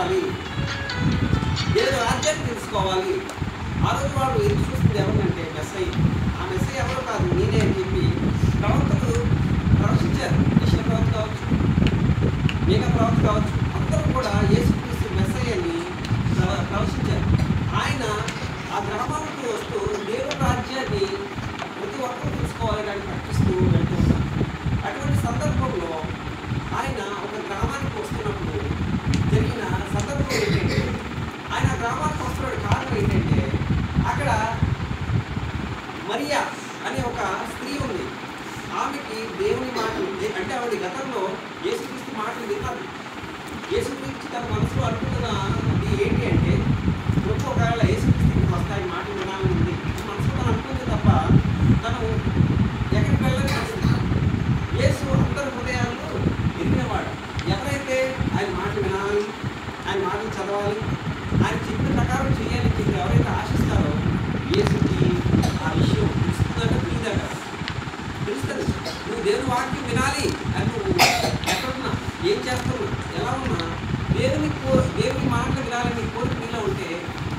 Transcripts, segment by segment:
తెలుసుకోవాలి, దేవుని రాజ్యాన్ని తెలుసుకోవాలి. ఆ రోజు వాళ్ళు ఎదురు చూస్తుంది ఎవరినంటే మెస్సయ్య. ఆ మెస్సయ్య ఎవరో కాదు, నేనే అని చెప్పి ప్రవక్తలు ప్రవచించారు. యెషయా ప్రవక్త కావచ్చు, మీకా ప్రవక్త కావచ్చు, అందరూ కూడా యేసుక్రీస్తు మెస్సయ్యని ప్రవచించారు. ఆయన ఆ గ్రామాలకు వస్తూ దేవుని రాజ్యాన్ని ప్రతి ఒక్కరూ తెలుసుకోవాలని ఆయన ప్రకటిస్తూ వెళ్తూ ఉన్నారు. అటువంటి సందర్భంలో ఆయన ఒక గ్రామానికి వస్తున్నప్పుడు జరిగిన సందర్భం ఏంటంటే, ఆయన గ్రామానికి వస్తున్న కారణం ఏంటంటే, అక్కడ మరియా అనే ఒక స్త్రీ ఉంది. ఆమెకి దేవుని మాటలు అంటే ఆవిడ గతంలో యేసుక్రీస్తు మాటలు విన్నాడు. యేసుక్రీస్తు తన మనసులో అనుకుంటున్నది ఏంటి అంటే, ప్రభు ఒకవేళ యేసుక్రీస్తుకి వస్తాయి మాటలు వినాలని ఉంది మనసులో తను అనుకుంది తప్ప తను ఎక్కడికి వెళ్ళని వస్తుంది. యేసు అందరి హృదయాల్లో ఎరిగినవాడు. ఎవరైతే ఆయన మాటలు వినాలి, ఆయన మాటలు చదవాలి, ఆయన చెప్పిన ప్రకారం చేయాలని చెప్పి ఎవరైతే ఆశిస్తారో యేసుకి ఆ విషయం తెలుస్తుందట తెలుస్తుంది. నువ్వు దేవుని వాక్యం వినాలి అని నువ్వు ఎక్కడున్నా, ఏం చేస్తున్నా, ఎలా ఉన్నా దేవుని మాటలు వినాలని కోరిక నీలో ఉంటే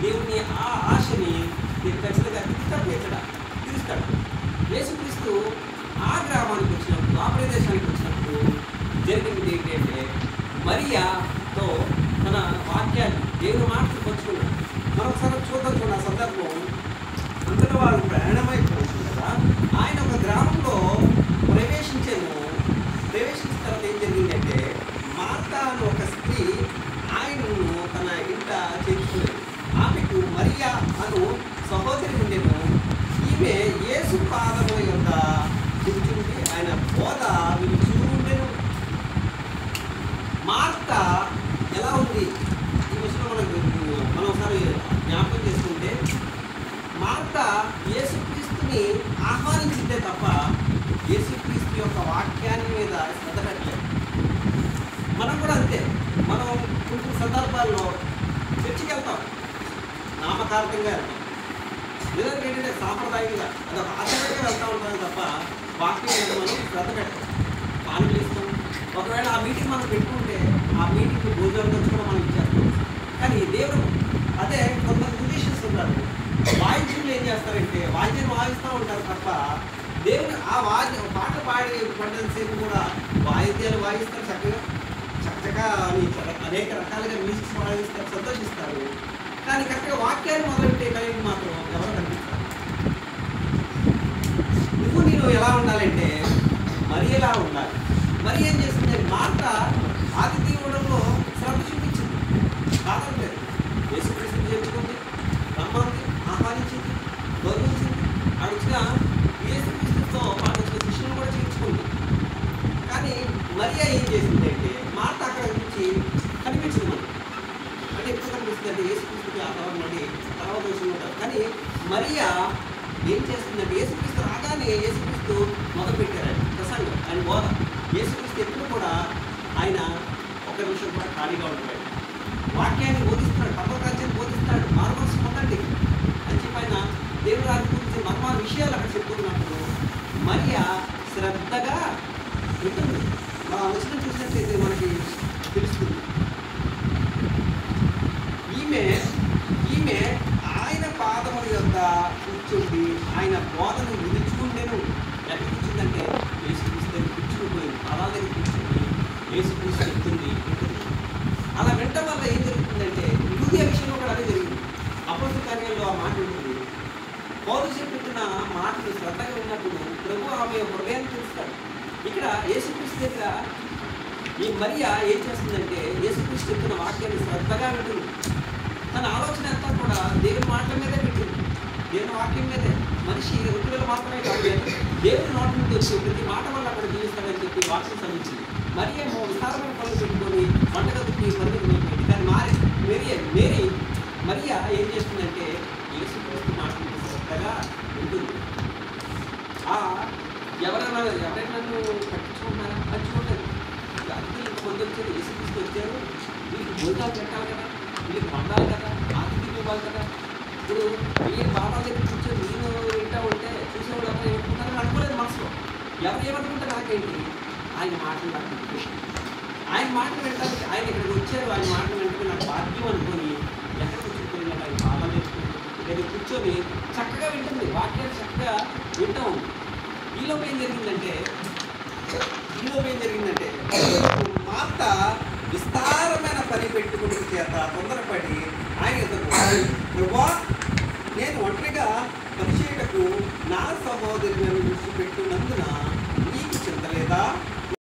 దేవుని ఆ ఆశని నీకు ఖచ్చితంగా తీరుస్తాడు. యేసుక్రీస్తు ఆ గ్రామానికి వచ్చినప్పుడు, ఆ ప్రదేశానికి వచ్చినప్పుడు జరిగింది ఏంటంటే, మరియాతో తన వాక్యాన్ని దేవుని మాటలు పంచుకున్నాడు. మరొకసారి చూద్దాం ఆ సందర్భం. అంతటా వాళ్ళు ప్రయాణమైపోతుంది కదా, ఆయన ఒక గ్రామంలో ప్రవేశించిన తర్వాత ఏం జరిగిందంటే, మార్తా అని ఒక స్త్రీ ఆయనను తన ఇంట చేర్చుకునేది. ఆమెకు మరియా అను సహోదరి ఉండేను. ఈమె యేసు పాదముల యొక్క కూర్చుండి ఆయన బోధ విలుచూ ఉండేను. మార్తా ఎలా ఉంది ఈ విషయంలో మనం ఒకసారి జ్ఞాపకం చేసుకుంటే, మార్తా యేసుక్రీస్తుని ఆహ్వానించిందే తప్ప యేసుక్రీస్తు యొక్క వాక్యాన్ని మీద శ్రద్ధ పెట్టలేదు. మనం కూడా అంతే. మనం కొన్ని సందర్భాల్లో చర్చికి వెళ్తాం, నామకార్థంగా వెళ్తాం, లేదంటే ఏంటంటే సాంప్రదాయంగా అదొక ఆచారంగా వెళ్తూ ఉంటాం తప్ప వాక్యం మీద మనం శ్రద్ధ పెట్టాం, పాలన ఇస్తాం. ఒకవేళ ఆ మీటింగ్ మనం పెట్టుకుంటే ఆ మీటింగ్ భోజనం ఖర్చు కూడా మనం ఇచ్చేస్తాం. కానీ దేవుడు అదే కొంతమంది మ్యూజిషియన్స్ ఉంటారు, వాయిద్యులు ఏం చేస్తారంటే వాయిద్యాన్ని వాయిస్తూ ఉంటారు తప్ప దేవుడు ఆ పాట పాడి పంటసేపు కూడా వాయిద్యాలు వాయిస్తారు, చక్కగా అనేక రకాలుగా మ్యూజిక్స్ వాయిస్తారు, సంతోషిస్తారు. కానీ కరెక్ట్గా వాక్యాన్ని మొదలెట్టే కలిగి మాత్రం ఎవరు కనిపిస్తారు. నువ్వు నేను ఎలా ఉండాలంటే మరి ఎలా ఉండాలి. మరి ఏం చేస్తుంది, మార్తా ఆతిథ్య ఇవ్వడంలో శ్రద్ధ చూపించింది, కాదనలేదు. యేసుక్రీస్తుని చేర్చుకుంది, రమ్మంది, ఆహ్వానించింది, గౌరవించింది. అడిచిన యేసుక్రీస్తుతో పాటు వచ్చిన శిష్యులను కూడా చేర్చుకుంది. కానీ మరియా ఏం చేసిందంటే, మార్తా అక్కడ నుంచి కనిపించింది మనకి. అంటే ఎప్పుడు కనిపిస్తుంది అంటే యేసుక్రీస్తుకి ఆ తర్వాత వచ్చింటారు. కానీ మరియా ఏం చేస్తుందంటే, యేసుక్రీస్తు రాగానే యేసుక్రీస్తు మొదలుపెట్టారు ప్రసంగం, ఆయన బోధ. యేసుక్రీస్తు ఎప్పుడు కూడా ఆయన ఒక నిమిషం కూడా ఖాళీగా ఉంటాడు, వాక్యాన్ని బోధిస్తున్నాడు, పర్వకార్యాన్ని బోధిస్తాడు. మారుమనసు పొందండి అని చెప్పి ఆయన దేవుడు రాజు గురించి మర్మ విషయాలు అక్కడ చెప్పుకున్నప్పుడు మరియా శ్రద్ధగా వింటుంది. మా వచనం చూసినట్లయితే మనకి తెలుస్తుంది. ఈమె ఆయన పాదముల యొక్క కూర్చుండి ఆయన బోధను విధించుకుంటేను ఎక్కడ కూర్చుందంటే యేసుక్రీస్తు దగ్గర కూర్చునిపోయింది, పాదాల దగ్గర కూర్చుంది, యేసుక్రీస్తు చెప్తుంది. అలా వినటం వల్ల ఏం జరుగుతుందంటే, యూదియా విషయంలో కూడా అదే జరిగింది. అపోస్తల కార్యాల్లో ఆ మాట ఉంటుంది. పౌలు చెప్పిన మాటలు శ్రద్ధగా ఉన్నప్పుడు ప్రభు ఆమె హృదయాన్ని చూస్తాడు. ఇక్కడ యేసుక్రీస్తు దగ్గర ఈ మరియా ఏం చేస్తుందంటే, యేసుక్రీస్తు చెప్పిన వాక్యాన్ని శ్రద్ధగా వింటుంది. తన ఆలోచన అంతా కూడా దేవుని మాటల మీదే పెట్టింది, దేవుని వాక్యం మీదే. మనిషి ఋతువులు మాత్రమే కాదు, దేవుని నోటి నుండి వచ్చి ప్రతి మాట వల్ల అక్కడ జీవిస్తాడని చెప్పి వాక్యం సంధించింది. మరి ఏమో విస్తారమైన పనులు పెట్టుకొని వంటగదికి పనులు పెట్టింది. కానీ మేరీ మరియా ఏం చేస్తుందంటే, యేసుక్రీస్తు మాటలు శ్రద్ధగా ఉంటుంది. ఎవరైనా నన్ను పట్టించుకుంటున్నారా? పట్టించుకోలేదు. అతిథులు కొందరు వచ్చారు, యేసుక్రీస్తు వచ్చారు, వీళ్ళకి భోజనాలు పెట్టాలి కదా, వీళ్ళకి వండాలి కదా, ఆతిథ్యం ఇవ్వాలి కదా. ఇప్పుడు వీళ్ళు బాబా దగ్గర కూర్చొని నేను వింటా ఉంటే చూసేవాళ్ళు ఎవరు ఏమనుకుంటారని అనుకోలేదు మనసులో. ఎవరు ఏమనుకుంటారు నాకేంటి, ఆయన మాటలు నాకు ఆయన మాటలు వింటానికి ఆయన ఇక్కడికి వచ్చారు, ఆయన మాటలు వెంటనే నాకు భాగ్యం అనుకొని ఎక్కడ కూర్చుంటుంది, ఆయన పాలన లేదా కూర్చొని చక్కగా వింటుంది, వాక్యాన్ని చక్కగా వింటాం. ఈలోపు ఏం జరిగిందంటే మార్త విస్తారమైన పని పెట్టుకుని చేత తొందరపడి ఆయన ప్రభువా, నేను ఒంటరిగా పనిచేయటకు నా సహోదరులను దృష్టి పెట్టినందున నీకు చింత లేదా?